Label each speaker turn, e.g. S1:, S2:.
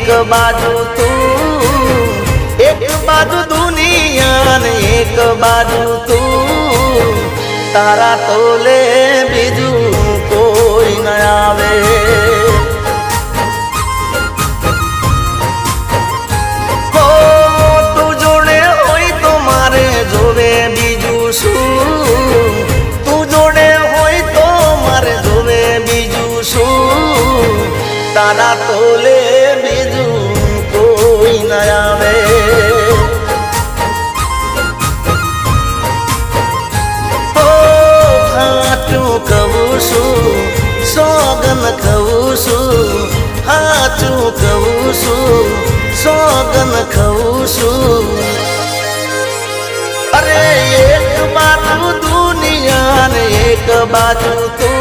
S1: एक बाजू तू एक बाजू दुनिया ने एक बाजू तू तारा तोले बीजू कोई न आवे हो तू जोड़े होई तो मारे जोवे बीजू शू तू जोड़े होई तो मारे जोवे बीजू शू तारा तोले बीजू कोई न आवे हो हाचू कहूं छू सोगन कहूं छू हाचू कहूं छू सोगन कहूं छू अरे एक बाजू दुनिया ने एक बाजू तू